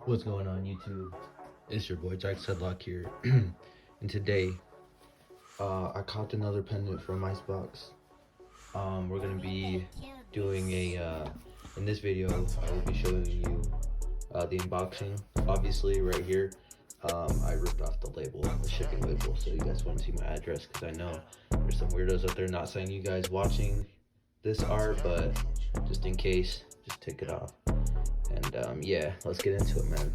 What's going on, YouTube? It's your boy Jack Sedlock here. And today I caught another pendant from ICEBOX. We're gonna be doing a in this video I will be showing you the unboxing. Obviously right here I ripped off the label, the shipping label, so you guys want to see my address, because I know there's some weirdos out there. Not saying you guys watching this are, but just in case, just take it off. And yeah, let's get into it, man.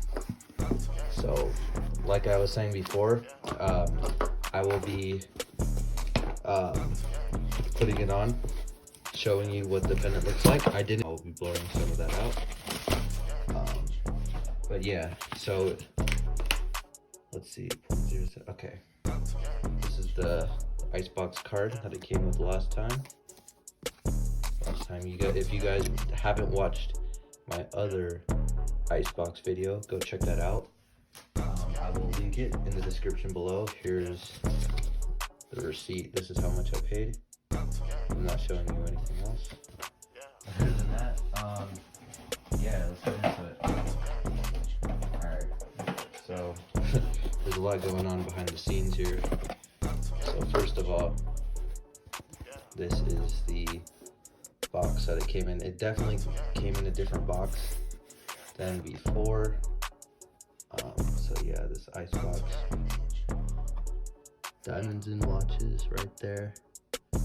So like I was saying before, I will be putting it on, showing you what the pendant looks like. I'll be blurring some of that out, but yeah, so let's see. Okay, this is the ICEBOX card that it came with last time. If you guys haven't watched my other ICEBOX video, go check that out. I will link it in the description below. Here's the receipt. This is how much I paid. I'm not showing you anything else other than that. Yeah, let's get into it. Alright, so there's a lot going on behind the scenes here. So first of all, this is the box that it came in. It definitely came in a different box than before. So yeah, this ICEBOX, diamonds and watches right there.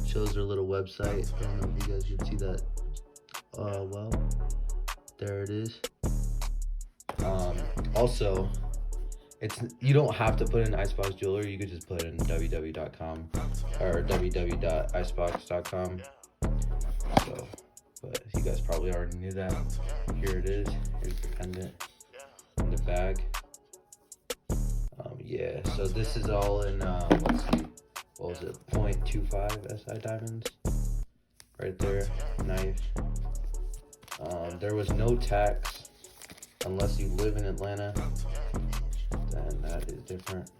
Shows their little website. I don't know if you guys can see that. Well, there it is. Also, you don't have to put in ICEBOX jewelry. You could just put in www.com or www.icebox.com. So, but you guys probably already knew that. Here it is. Here's the pendant in the bag. Yeah, so this is all in let's see, what was it, 0.25 SI diamonds right there. Knife. There was no tax unless you live in Atlanta, then that is different.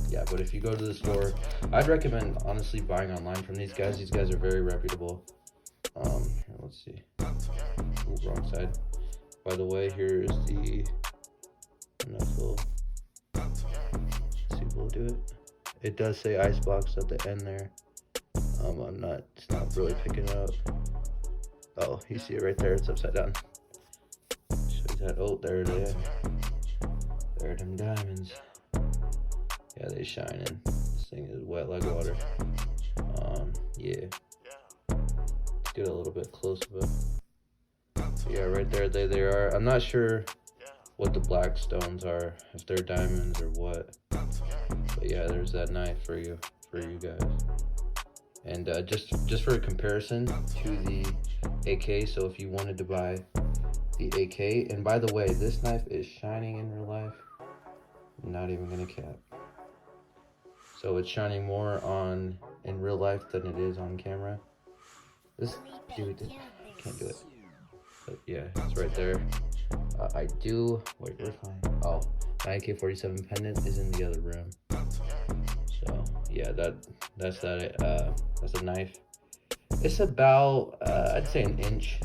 Yeah, but if you go to the store, I'd recommend honestly buying online from these guys. These guys are very reputable. Here, let's see. Ooh, wrong side. By the way, here is the knuckle. Let's see if we'll do it. It does say ICEBOX at the end there. It's not really picking up. Oh, you see it right there. It's upside down. Show you that. Oh, there it is. There are them diamonds. Yeah, they shining. This thing is wet like water. Yeah. Let's get a little bit close of it. Yeah, right there, they are. I'm not sure what the black stones are, if they're diamonds or what. But yeah, there's that knife for you guys. And just for a comparison to the AK, so if you wanted to buy the AK, and by the way, this knife is shining in real life. I'm not even gonna cap. So it's shining more in real life than it is on camera. This dude, can't do it. But yeah, it's right there. I do. Wait, where's mine? Oh, my AK-47 pendant is in the other room. So yeah, that's a knife. It's about I'd say an inch,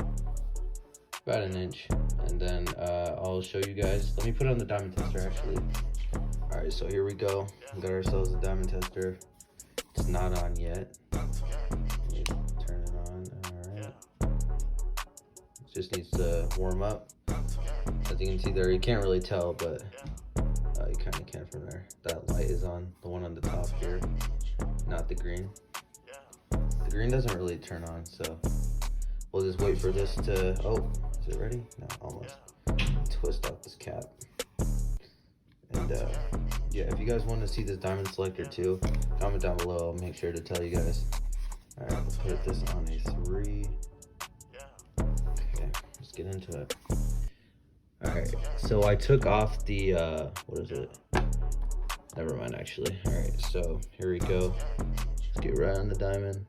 about an inch. And then I'll show you guys. Let me put it on the diamond tester actually. All right, so here we go. We got ourselves a diamond tester. It's not on yet. Let me turn it on. All right. It just needs to warm up. As you can see there, you can't really tell, but you kind of can from there. That light is on, the one on the top here, not the green. The green doesn't really turn on, so we'll just wait for this to, oh, is it ready? No, almost. Twist off this cap. And yeah, if you guys want to see this diamond selector too, comment down below. I'll make sure to tell you guys. All right, let's put this on a 3. Okay, let's get into it. All right, so I took off the what is it? Never mind, actually. All right, so here we go. Let's get right on the diamond.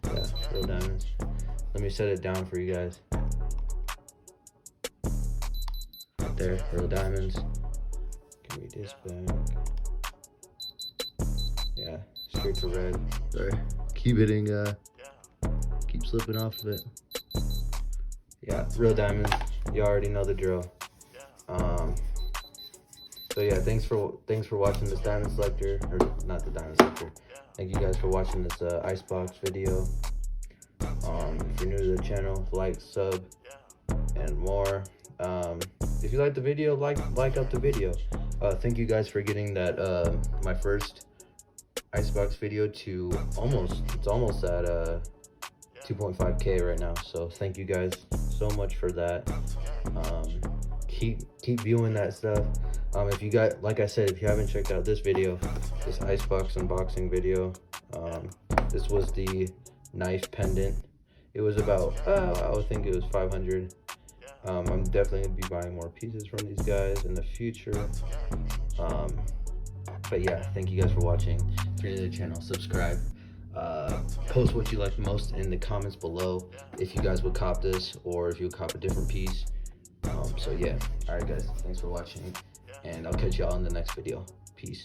Yeah, real diamonds. Let me set it down for you guys. Right there, real diamonds. Give me this back. Yeah, straight to red. Sorry, keep hitting, keep slipping off of it. Yeah, real diamonds. You already know the drill. So yeah, thanks for watching this diamond selector, or not the diamond selector. Thank you guys for watching this ICEBOX video. If you're new to the channel, like, sub, and more. If you like the video, like out the video. Thank you guys for getting that my first ICEBOX video to almost at 2.5K right now. So thank you guys so much for that. Keep viewing that stuff. If you got, like I said, if you haven't checked out this video, this ICEBOX unboxing video, this was the knife pendant. It was about I would think it was 500. I'm definitely gonna be buying more pieces from these guys in the future. But yeah, thank you guys for watching. If you're new to the channel, subscribe. Post what you like most in the comments below, if you guys would cop this or if you would cop a different piece. So yeah, all right guys, thanks for watching, and I'll catch y'all in the next video. Peace.